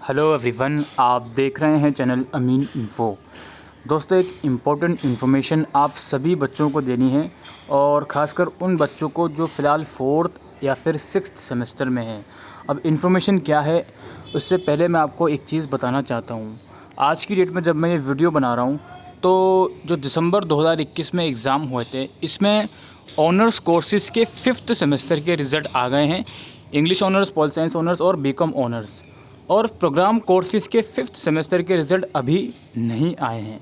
Hello everyone, आप देख रहे हैं चैनल अमीन इन्फो। दोस्तों, एक इम्पोर्टेंट इन्फॉर्मेशन आप सभी बच्चों को देनी है और ख़ासकर उन बच्चों को जो फ़िलहाल 4th या फिर 6th सेमेस्टर में हैं। अब इन्फॉर्मेशन क्या है, उससे पहले मैं आपको एक चीज़ बताना चाहता हूँ। आज की डेट में जब मैं ये वीडियो बना रहा हूँ तो जो दिसंबर 2021 में एग्ज़ाम हुए थे, इसमें ऑनर्स कोर्सेज़ के 5th सेमेस्टर के रिज़ल्ट आ गए हैं। English honours, pol science honours और बीकॉम ऑनर्स। और प्रोग्राम कोर्सेज़ के 5th सेमेस्टर के रिज़ल्ट अभी नहीं आए हैं।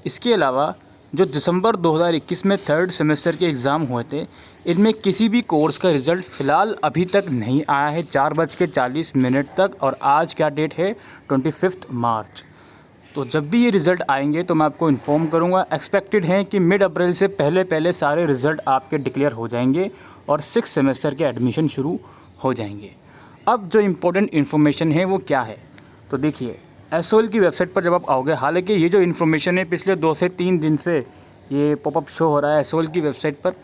इसके अलावा जो दिसंबर 2021 में 3rd सेमेस्टर के एग्ज़ाम हुए थे, इनमें किसी भी कोर्स का रिज़ल्ट फ़िलहाल अभी तक नहीं आया है 4:40 तक। और आज क्या डेट है, 25 मार्च। तो जब भी ये रिज़ल्ट आएंगे तो मैं आपको इन्फॉर्म करूंगा। एक्सपेक्टेड है कि मिड अप्रैल से पहले सारे रिज़ल्ट आपके डिक्लेयर हो जाएंगे और 6th सेमेस्टर के एडमिशन शुरू हो जाएंगे। अब जो इम्पोर्टेंट इन्फॉर्मेशन है वो क्या है, तो देखिए, एसओएल की वेबसाइट पर जब आप आओगे, हालांकि ये जो इन्फॉर्मेशन है पिछले 2 से 3 दिन से ये पॉपअप शो हो रहा है एसओएल की वेबसाइट पर।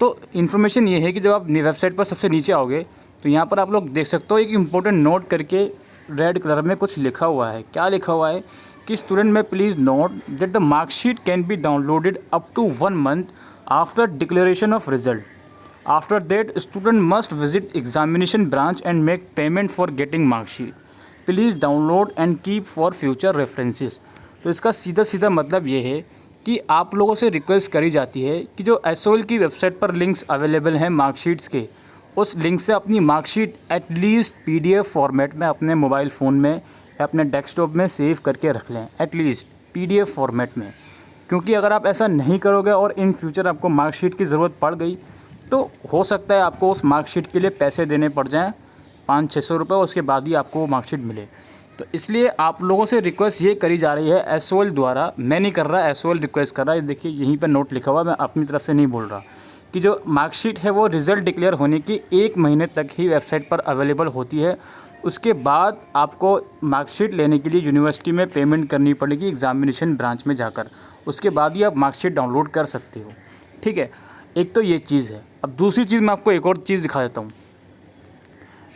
तो इन्फॉर्मेशन ये है कि जब आप वेबसाइट पर सबसे नीचे आओगे तो यहाँ पर आप लोग देख सकते हो एक इम्पोर्टेंट नोट करके रेड कलर में कुछ लिखा हुआ है। क्या लिखा हुआ है कि स्टूडेंट में please note that the marksheet can be downloaded up to 1 month after declaration of result. After that, student must visit examination branch and make payment for getting mark sheet. Please download and keep for future references. तो इसका सीधा मतलब ये है कि आप लोगों से रिक्वेस्ट करी जाती है कि जो एसओएल की वेबसाइट पर लिंक्स अवेलेबल हैं मार्कशीट्स के, उस लिंक से अपनी मार्कशीट एटलीस्ट पीडीएफ फॉर्मेट में अपने मोबाइल फ़ोन में या अपने डेस्कटॉप में सेव करके रख लें, एटलीस्ट पीडीएफ फॉर्मेट में। क्योंकि अगर आप ऐसा नहीं करोगे और इन फ्यूचर आपको मार्कशीट की ज़रूरत पड़ गई तो हो सकता है आपको उस मार्कशीट के लिए पैसे देने पड़ जाएँ 500-600 रुपये, उसके बाद ही आपको वो मार्कशीट मिले। तो इसलिए आप लोगों से रिक्वेस्ट ये करी जा रही है एसओएल द्वारा, मैं नहीं कर रहा, एसओएल रिक्वेस्ट कर रहा है। देखिए यहीं पर नोट लिखा हुआ, मैं अपनी तरफ से नहीं बोल रहा, कि जो मार्कशीट है वो रिज़ल्ट डिक्लेयर होने की 1 महीने तक ही वेबसाइट पर अवेलेबल होती है। उसके बाद आपको मार्कशीट लेने के लिए यूनिवर्सिटी में पेमेंट करनी पड़ेगी एग्ज़ामिनेशन ब्रांच में जाकर, उसके बाद ही आप मार्कशीट डाउनलोड कर सकते हो। ठीक है, एक तो ये चीज़ है। अब दूसरी चीज़ मैं आपको एक और चीज़ दिखा देता हूँ।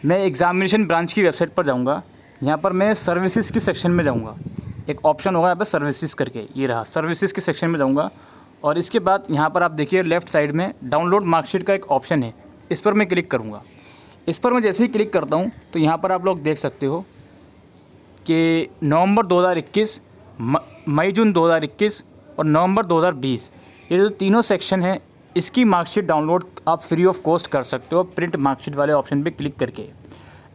मैं एग्ज़ामिनेशन ब्रांच की वेबसाइट पर जाऊँगा, यहाँ पर मैं सर्विसेज के सेक्शन में जाऊँगा, एक ऑप्शन होगा यहाँ पर सर्विसेज करके, ये रहा सर्विसेज के सेक्शन में जाऊँगा। और इसके बाद यहाँ पर आप देखिए लेफ़्ट साइड में डाउनलोड मार्कशीट का एक ऑप्शन है, इस पर मैं क्लिक करूँगा। इस पर मैं जैसे ही क्लिक करता हूँ तो यहाँ पर आप लोग देख सकते हो कि नवंबर 2021, मई जून 2021 और नवंबर 2020, ये जो तीनों सेक्शन हैं, इसकी मार्कशीट डाउनलोड आप फ्री ऑफ कॉस्ट कर सकते हो प्रिंट मार्कशीट वाले ऑप्शन पे क्लिक करके।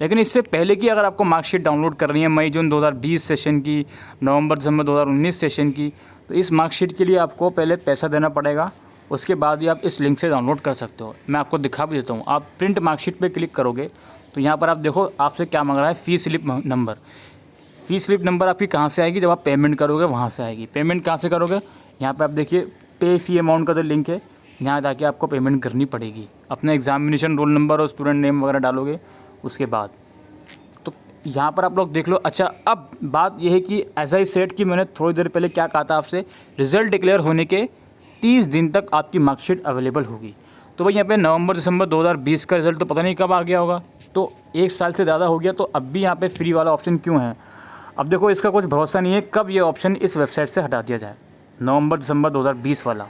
लेकिन इससे पहले की अगर आपको मार्कशीट डाउनलोड करनी है मई जून 2020 सेशन की, नवंबर दिसंबर 2019 सेशन की, तो इस मार्कशीट के लिए आपको पहले पैसा देना पड़ेगा, उसके बाद ही आप इस लिंक से डाउनलोड कर सकते हो। मैं आपको दिखा भी देता हूँ। आप प्रिंट मार्कशीट पर क्लिक करोगे तो यहाँ पर आप देखो आपसे क्या मांग रहा है, फ़ी स्लिप नंबर। फ़ी स्लिप नंबर आपकी कहाँ से आएगी, जब आप पेमेंट करोगे वहाँ से आएगी। पेमेंट कहाँ से करोगे, यहाँ पे आप देखिए पे फ़ी अमाउंट का जो लिंक है, यहाँ जाके आपको पेमेंट करनी पड़ेगी। अपना एग्ज़ामिनेशन रोल नंबर और स्टूडेंट नेम वगैरह डालोगे उसके बाद। तो यहाँ पर आप लोग देख लो। अच्छा, अब बात यह है कि एज आई सेड कि मैंने थोड़ी देर पहले क्या कहा था आपसे, रिज़ल्ट डिक्लेयर होने के 30 दिन तक आपकी मार्कशीट अवेलेबल होगी। तो भाई यहाँ पे नवंबर दिसंबर 2020 का रिज़ल्ट तो पता नहीं कब आ गया होगा, तो 1 साल से ज़्यादा हो गया। तो अब भी यहाँ पे फ्री वाला ऑप्शन क्यों है? अब देखो, इसका कुछ भरोसा नहीं है कब ये ऑप्शन इस वेबसाइट से हटा दिया जाए। नवंबर दिसंबर 2020 वाला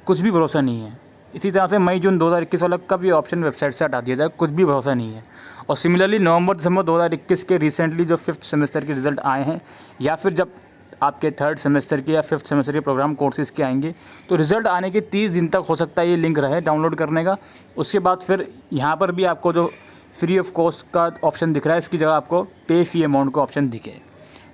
कुछ भी भरोसा नहीं है। इसी तरह से मई जून 2021 वाला कब ये ऑप्शन वेबसाइट से हटा दिया जाए, कुछ भी भरोसा नहीं है। और सिमिलरली नवंबर दिसंबर 2021 के रिसेंटली जो 5th सेमेस्टर के रिज़ल्ट आए हैं, या फिर जब आपके 3rd सेमेस्टर के या 5th सेमेस्टर के प्रोग्राम कोर्सेज़ के आएंगे, तो रिज़ल्ट आने के 30 दिन तक हो सकता है ये लिंक रहे डाउनलोड करने का। उसके बाद फिर यहाँ पर भी आपको जो फ्री ऑफ कॉस्ट का ऑप्शन दिख रहा है, इसकी जगह आपको पे फ़ी अमाउंट का ऑप्शन दिखे।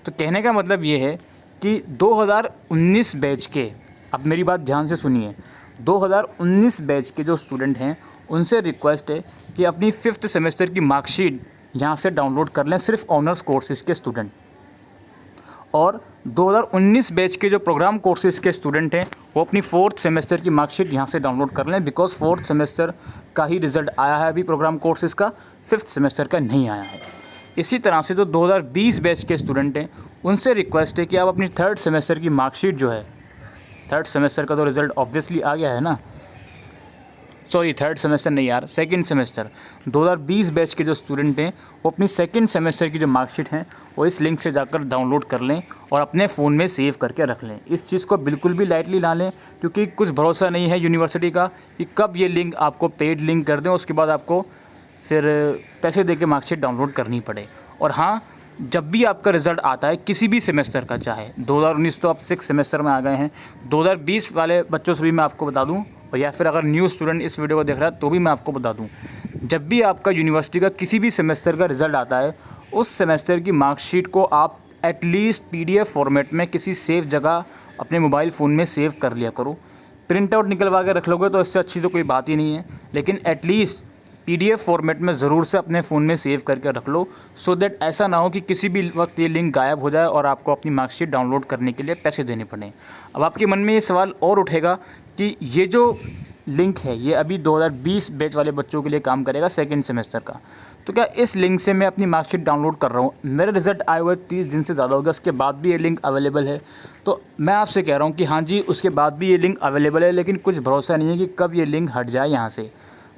तो कहने का मतलब ये है कि 2019 बैच के, अब मेरी बात ध्यान से सुनिए, 2019 बैच के जो स्टूडेंट हैं उनसे रिक्वेस्ट है कि अपनी 5th सेमेस्टर की मार्कशीट यहाँ से डाउनलोड कर लें, सिर्फ ऑनर्स कोर्सेज़ के स्टूडेंट। और 2019 बैच के जो प्रोग्राम कोर्सेज़ के स्टूडेंट हैं वो अपनी 4th सेमेस्टर की मार्कशीट यहाँ से डाउनलोड कर लें, बिकॉज 4th सेमेस्टर का ही रिज़ल्ट आया है अभी प्रोग्राम कोर्सेज़ का, 5th सेमेस्टर का नहीं आया है। इसी तरह से जो 2020 बैच के स्टूडेंट हैं उनसे रिक्वेस्ट है कि आप अपनी 3rd सेमेस्टर की मार्कशीट जो है, 3rd सेमेस्टर का तो रिज़ल्ट ऑब्वियसली आ गया है ना, सॉरी थर्ड सेमेस्टर नहीं यार, सेकंड सेमेस्टर 2020 बैच के जो स्टूडेंट हैं वो अपनी सेकंड सेमेस्टर की जो मार्कशीट हैं वो इस लिंक से जाकर डाउनलोड कर लें और अपने फ़ोन में सेव करके रख लें। इस चीज़ को बिल्कुल भी लाइटली ना लें, क्योंकि कुछ भरोसा नहीं है यूनिवर्सिटी का कि कब ये लिंक आपको पेड लिंक कर दें, उसके बाद आपको फिर पैसे दे के मार्कशीट डाउनलोड करनी पड़े। और हाँ, जब भी आपका रिज़ल्ट आता है किसी भी सेमेस्टर का, चाहे 2019 तो आप 6 सेमेस्टर में आ गए हैं, 2020 वाले बच्चों से भी मैं आपको बता दूं, और या फिर अगर न्यू स्टूडेंट इस वीडियो को देख रहा है तो भी मैं आपको बता दूं, जब भी आपका यूनिवर्सिटी का किसी भी सेमेस्टर का रिज़ल्ट आता है उस सेमेस्टर की मार्कशीट को आप एटलीस्ट PDF फॉर्मेट में किसी सेफ जगह अपने मोबाइल फ़ोन में सेव कर लिया करो। प्रिंट आउट निकलवा के रख लोगे तो इससे अच्छी तो कोई बात ही नहीं है, लेकिन एटलीस्ट PDF फॉर्मेट में ज़रूर से अपने फ़ोन में सेव करके रख लो, सो दैट ऐसा ना हो कि किसी भी वक्त ये लिंक गायब हो जाए और आपको अपनी मार्कशीट डाउनलोड करने के लिए पैसे देने पड़ें। अब आपके मन में ये सवाल और उठेगा कि ये जो लिंक है ये अभी 2020 बैच वाले बच्चों के लिए काम करेगा सेकंड सेमेस्टर का, तो क्या इस लिंक से मैं अपनी मार्कशीट डाउनलोड कर रहा हूँ, मेरा रिज़ल्ट आए हुए 30 दिन से ज़्यादा हो गया, उसके बाद भी ये लिंक अवेलेबल है? तो मैं आपसे कह रहा हूँ कि हाँ जी, उसके बाद भी ये लिंक अवेलेबल है, लेकिन कुछ भरोसा नहीं है कि कब ये लिंक हट जाए यहाँ से।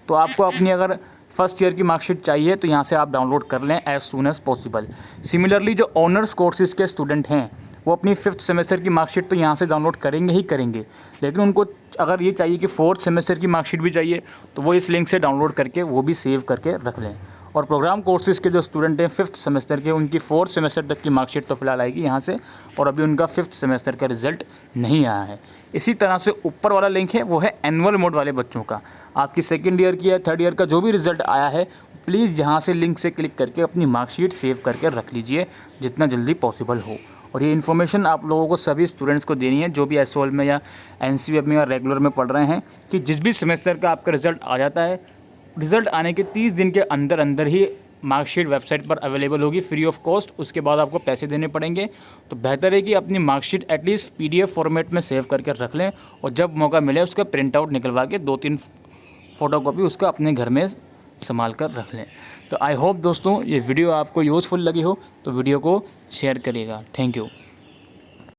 तो आपको अपनी अगर फर्स्ट ईयर की मार्कशीट चाहिए तो यहाँ से आप डाउनलोड कर लें as soon as possible. Similarly जो ऑनर्स कोर्सेज़ के स्टूडेंट हैं वो अपनी 5th सेमेस्टर की मार्कशीट तो यहाँ से डाउनलोड करेंगे ही करेंगे, लेकिन उनको अगर ये चाहिए कि 4th सेमेस्टर की मार्कशीट भी चाहिए तो वो इस लिंक से डाउनलोड करके वो भी सेव करके रख लें। और प्रोग्राम कोर्सेज़ के जो स्टूडेंट हैं 5th सेमेस्टर के, उनकी 4th सेमेस्टर तक की मार्कशीट तो फिलहाल आएगी यहाँ से, और अभी उनका 5th सेमेस्टर का रिज़ल्ट नहीं आया है। इसी तरह से ऊपर वाला लिंक है वो है एनुअल मोड वाले बच्चों का। आपकी सेकेंड ईयर की या थर्ड ईयर का जो भी रिज़ल्ट आया है, प्लीज़ यहाँ से लिंक से क्लिक करके अपनी मार्कशीट सेव करके रख लीजिए जितना जल्दी पॉसिबल हो। और ये इन्फॉर्मेशन आप लोगों को सभी स्टूडेंट्स को देनी है जो भी SOL में या NCVF में या रेगुलर में पढ़ रहे हैं, कि जिस भी सेमेस्टर का आपका रिज़ल्ट आ जाता है, रिज़ल्ट आने के 30 दिन के अंदर अंदर ही मार्कशीट वेबसाइट पर अवेलेबल होगी फ्री ऑफ कॉस्ट। उसके बाद आपको पैसे देने पड़ेंगे। तो बेहतर है कि अपनी मार्कशीट एटलीस्ट PDF फॉर्मेट में सेव करके रख लें, और जब मौका मिले उसका प्रिंट आउट निकलवा के 2-3 फ़ोटोकॉपी उसका अपने घर में संभाल कर रख लें। तो आई होप दोस्तों ये वीडियो आपको यूज़फुल लगी हो तो वीडियो को शेयर करिएगा। Thank you.